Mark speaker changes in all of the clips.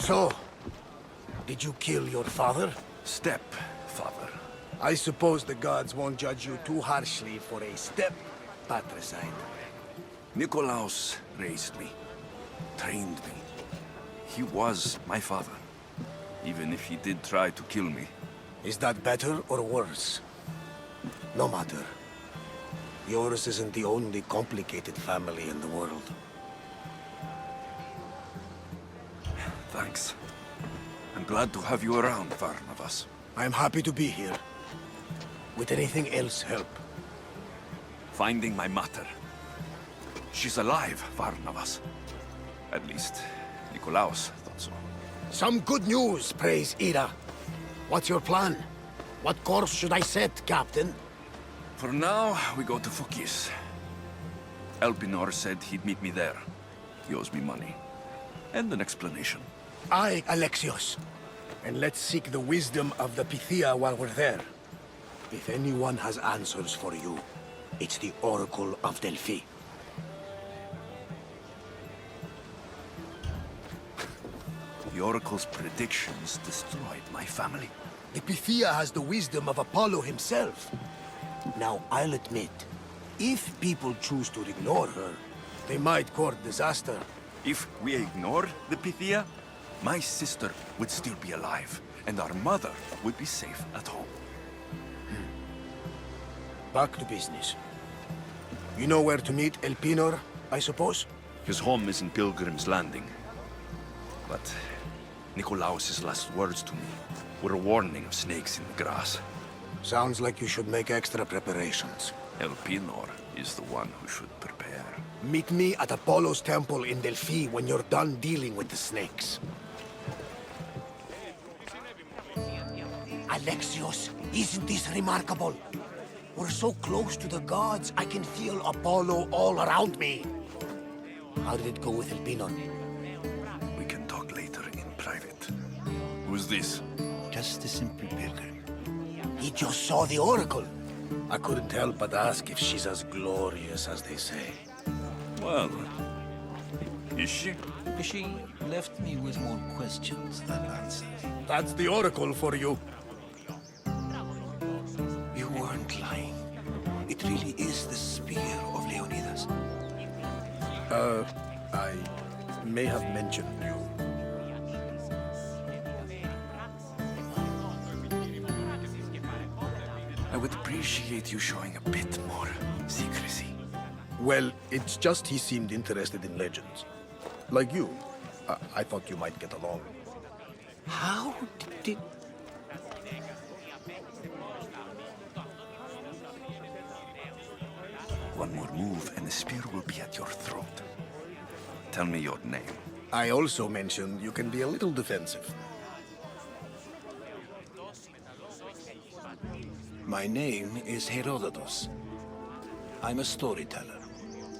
Speaker 1: So, did you kill your father?
Speaker 2: Stepfather.
Speaker 1: I suppose the gods won't judge you too harshly for a patricide.
Speaker 2: Nikolaos raised me, trained me. He was my father, even if he did try to kill me.
Speaker 1: Is that better or worse? No matter. Yours isn't the only complicated family in the world.
Speaker 2: Thanks. I'm glad to have you around, Varnavas.
Speaker 1: I'm happy to be here. Would anything else help?
Speaker 2: Finding my mother. She's alive, Varnavas. At least, Nikolaos thought so.
Speaker 1: Some good news, praise Ira. What's your plan? What course should I set, Captain?
Speaker 2: For now, we go to Fukis. Elpinor said he'd meet me there. He owes me money. And an explanation.
Speaker 1: Aye, Alexios. And let's seek the wisdom of the Pythia while we're there. If anyone has answers for you, it's the Oracle of Delphi.
Speaker 2: The Oracle's predictions destroyed my family.
Speaker 1: The Pythia has the wisdom of Apollo himself. Now, I'll admit, if people choose to ignore her, they might court disaster.
Speaker 2: If we ignore the Pythia, my sister would still be alive, and our mother would be safe at home.
Speaker 1: Back to business. You know where to meet Elpinor, I suppose?
Speaker 2: His home is in Pilgrim's Landing. But Nikolaos' last words to me were a warning of snakes in the grass.
Speaker 1: Sounds like you should make extra preparations.
Speaker 2: Elpinor is the one who should prepare.
Speaker 1: Meet me at Apollo's temple in Delphi when you're done dealing with the snakes. Alexios, isn't this remarkable? We're so close to the gods, I can feel Apollo all around me. How did it go with Elpinor?
Speaker 2: We can talk later in private. Who's this?
Speaker 1: Just a simple pilgrim. He just saw the Oracle. I couldn't help but ask if she's as glorious as they say.
Speaker 2: Well, is she?
Speaker 3: She left me with more questions than answers.
Speaker 1: That's the Oracle for you.
Speaker 3: You weren't lying. It really is the spear of Leonidas.
Speaker 1: I may have mentioned you.
Speaker 2: I would appreciate you showing a bit more secrecy.
Speaker 1: Well, it's just he seemed interested in legends. Like you. I thought you might get along.
Speaker 3: How did...
Speaker 2: One more move and the spear will be at your throat. Tell me your name.
Speaker 1: I also mentioned you can be a little defensive.
Speaker 3: My name is Herodotus. I'm a storyteller.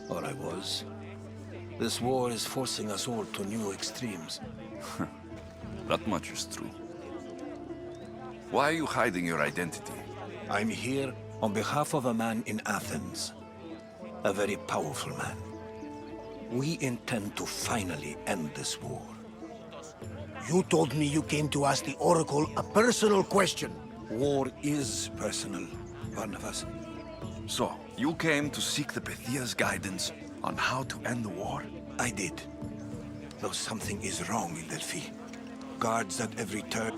Speaker 3: Or I was. This war is forcing us all to new extremes.
Speaker 2: That much is true. Why are you hiding your identity?
Speaker 3: I'm here on behalf of a man in Athens. A very powerful man. We intend to finally end this war.
Speaker 1: You told me you came to ask the Oracle a personal question.
Speaker 3: War is personal, Barnabas.
Speaker 2: So, you came to seek the Pythia's guidance on how to end the war?
Speaker 3: I did. Though something is wrong in Delphi. Guards at every turn.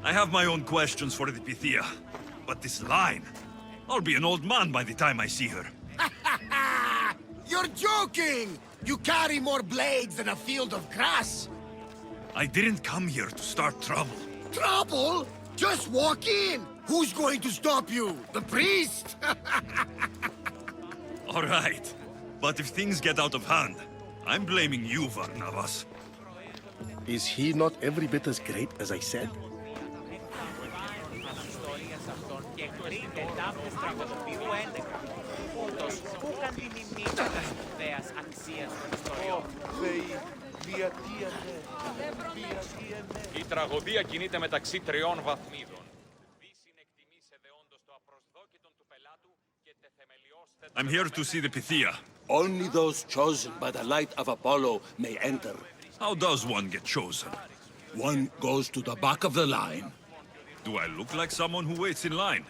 Speaker 4: I have my own questions for the Pythia. But this line... I'll be an old man by the time I see her.
Speaker 1: You're joking! You carry more blades than a field of grass!
Speaker 4: I didn't come here to start trouble.
Speaker 1: Trouble? Just walk in! Who's going to stop you? The priest?
Speaker 4: All right. But if things get out of hand, I'm blaming you, Varnavas.
Speaker 1: Is he not every bit as great as I said?
Speaker 5: Η τραγωδία κινείται μεταξύ τριών βαθμίδων.
Speaker 4: I'm here to see the Pythia.
Speaker 3: Only those chosen by the light of Apollo may enter.
Speaker 4: How does one get chosen?
Speaker 3: One goes to the back of the line.
Speaker 4: Do I look like someone who waits in line?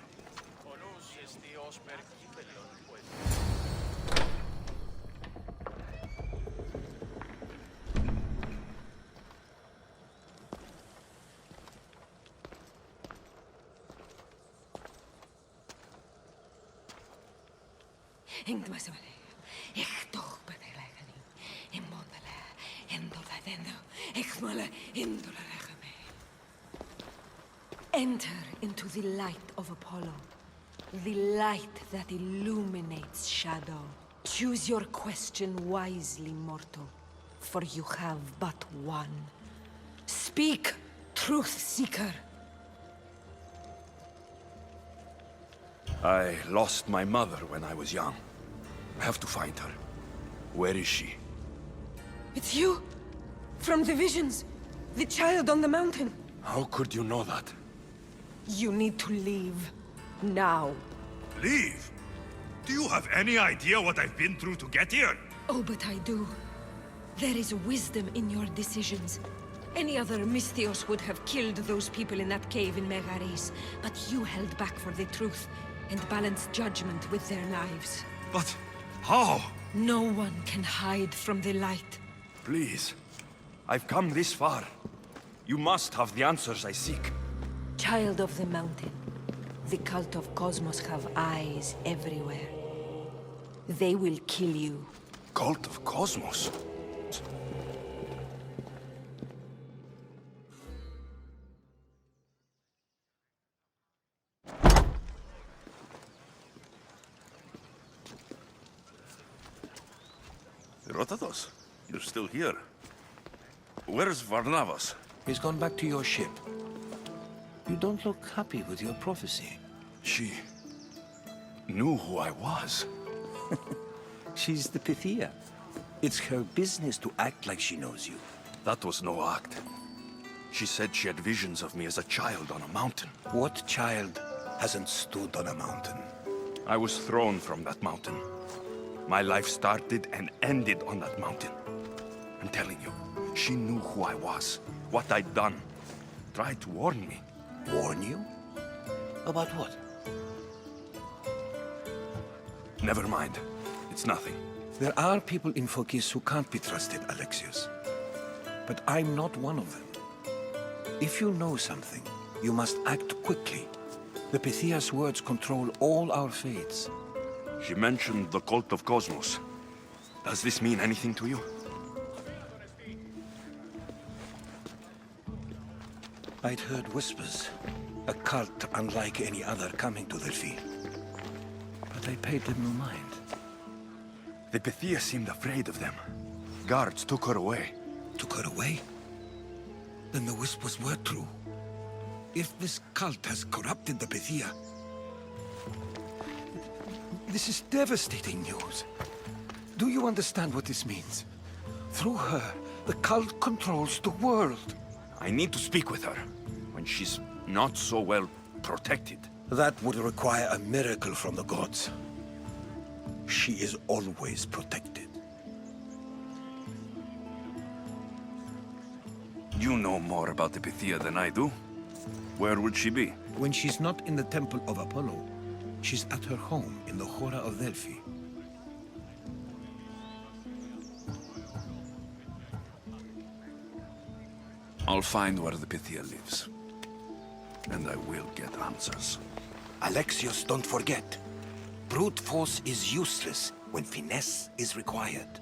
Speaker 6: Enter into the light of Apollo, the light that illuminates shadow. Choose your question wisely, mortal, for you have but one. Speak, truth seeker.
Speaker 2: I lost my mother when I was young. I have to find her. Where is she?
Speaker 6: It's you! From the visions! The child on the mountain!
Speaker 2: How could you know that?
Speaker 6: You need to leave. Now.
Speaker 4: Leave? Do you have any idea what I've been through to get here?
Speaker 6: Oh, but I do. There is wisdom in your decisions. Any other Misthios would have killed those people in that cave in Megaris, but you held back for the truth and balanced judgment with their knives.
Speaker 4: But how?
Speaker 6: No one can hide from the light.
Speaker 2: Please. I've come this far. You must have the answers I seek.
Speaker 6: Child of the mountain, the cult of Cosmos have eyes everywhere. They will kill you.
Speaker 2: Cult of Cosmos?
Speaker 4: Herodotus, you're still here. Where's Varnavas?
Speaker 3: He's gone back to your ship. You don't look happy with your prophecy.
Speaker 2: She knew who I was.
Speaker 3: She's the Pythia. It's her business to act like she knows you.
Speaker 2: That was no act. She said she had visions of me as a child on a mountain.
Speaker 3: What child hasn't stood on a mountain?
Speaker 2: I was thrown from that mountain. My life started and ended on that mountain. I'm telling you, she knew who I was, what I'd done. Tried to warn me.
Speaker 3: Warn you? About what?
Speaker 2: Never mind. It's nothing.
Speaker 3: There are people in Phokis who can't be trusted, Alexios. But I'm not one of them. If you know something, you must act quickly. The Pythia's words control all our fates.
Speaker 2: She mentioned the cult of Cosmos. Does this mean anything to you?
Speaker 3: I'd heard whispers. A cult unlike any other coming to Delphi. But I paid them no mind.
Speaker 2: The Pythia seemed afraid of them. Guards took her away.
Speaker 3: Took her away? Then the whispers were true. If this cult has corrupted the Pythia... This is devastating news. Do you understand what this means? Through her, the cult controls the world.
Speaker 2: I need to speak with her, when she's not so well protected.
Speaker 3: That would require a miracle from the gods. She is always protected.
Speaker 2: You know more about the Pythia than I do. Where would she be?
Speaker 3: When she's not in the Temple of Apollo, she's at her home in the Hora of Delphi.
Speaker 2: I'll find where the Pythia lives. And I will get answers.
Speaker 3: Alexios, don't forget. Brute force is useless when finesse is required.